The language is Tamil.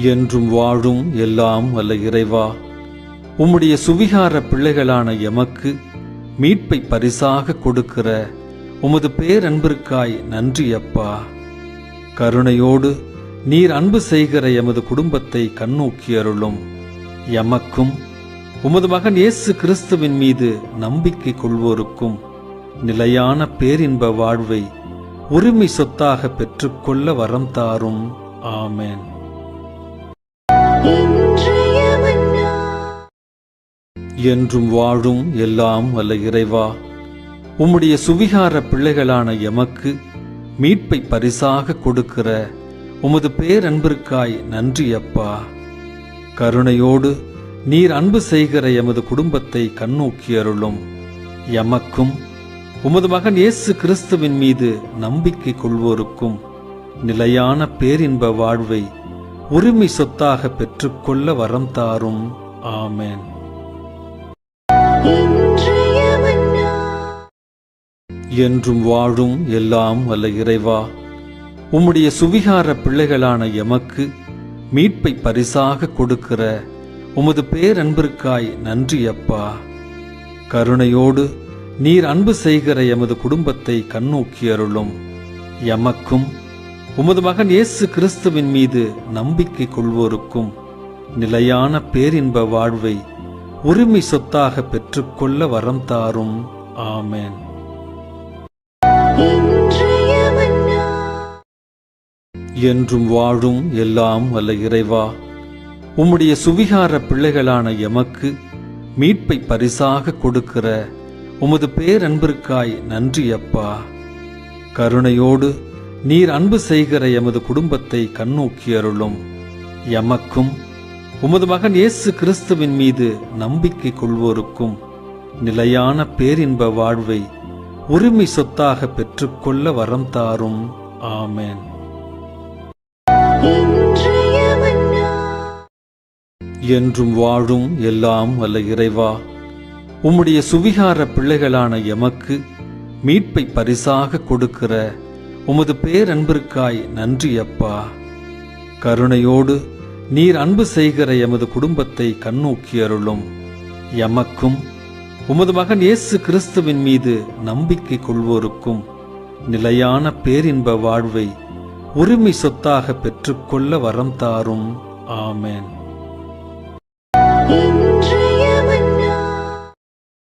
என்றும் வாழும் எல்லாம் வல்ல இறைவா, உம்முடைய சுவிகார பிள்ளைகளான எமக்கு மீட்பை பரிசாக கொடுக்கிற உமது பேரன்பிற்காய் நன்றி அப்பா. கருணையோடு நீர் அன்பு செய்கிற எமது குடும்பத்தை கண்ணோக்கி அருளும். எமக்கும் உமது மகன் இயேசு கிறிஸ்துவின் மீது நம்பிக்கை கொள்வோருக்கும் நிலையான பேரின்ப வாழ்வை உரிமை சொத்தாக பெற்றுக்கொள்ள வரம் தாரும். ஆமென். என்றும் வாழும் எல்லாம் வல்ல இறைவா, உம்முடைய சுவிகார பிள்ளைகளான எமக்கு மீட்பை பரிசாக கொடுக்கிற உமது பேரன்பிற்காய் நன்றி அப்பா. கருணையோடு நீர் அன்பு செய்கிற எமது குடும்பத்தை கண்ணோக்கி அருளும். எமக்கும் உமது மகன் இயேசு கிறிஸ்துவின் மீது நம்பிக்கை கொள்வோருக்கும் நிலையான பேரின்ப வாழ்வை உரிமை சொத்தாக பெற்றுக்கொள்ள வரம் தாரும். ஆமென். என்றும் வாழும் எல்லாம் வல்ல இறைவா, உம்முடைய சுவிகார பிள்ளைகளான எமக்கு மீட்பை பரிசாக கொடுக்கிற உமது பேரன்பிற்காய் நன்றி அப்பா. கருணையோடு நீர் அன்பு செய்கிற எமது குடும்பத்தை கண்ணோக்கி அருளும். எமக்கும் உமது மகன் இயேசு கிறிஸ்துவின் மீது நம்பிக்கை கொள்வோருக்கும் நிலையான பேரின்ப வாழ்வை உரிமை சொத்தாக பெற்றுக்கொள்ள வரம் தாரும். ஆமென். என்றும் வாழும் எல்லாம் வல்ல இறைவா, உம்முடைய சுவிகார பிள்ளைகளான எமக்கு மீட்பை பரிசாக கொடுக்கிற உமது பேரன்பிற்காய் நன்றி அப்பா. கருணையோடு நீர் அன்பு செய்கிற எமது குடும்பத்தை கண்ணோக்கி அருளும். எமக்கும் உமது மகன் இயேசு கிறிஸ்துவின் மீது நம்பிக்கை கொள்வோருக்கும் நிலையான பேரின்ப வாழ்வை உரிமை சொத்தாக பெற்றுக்கொள்ள வரம் தாரும். ஆமென். என்றும் வாழும் எல்லாம் வல்ல இறைவா, உம்முடைய சுவிகார பிள்ளைகளான எமக்கு மீட்பை பரிசாக கொடுக்கிற உமது பேரன்பிற்காய் நன்றி அப்பா. கருணையோடு நீர் அன்பு செய்கிற எமது குடும்பத்தை கண்ணோக்கி அருளும். எமக்கும் உமது மகன் இயேசு கிறிஸ்துவின் மீது நம்பிக்கை கொள்வோருக்கும் நிலையான பேரின்ப வாழ்வை உரிமை சொத்தாக பெற்றுக்கொள்ள வரம் தாரும். ஆமென்.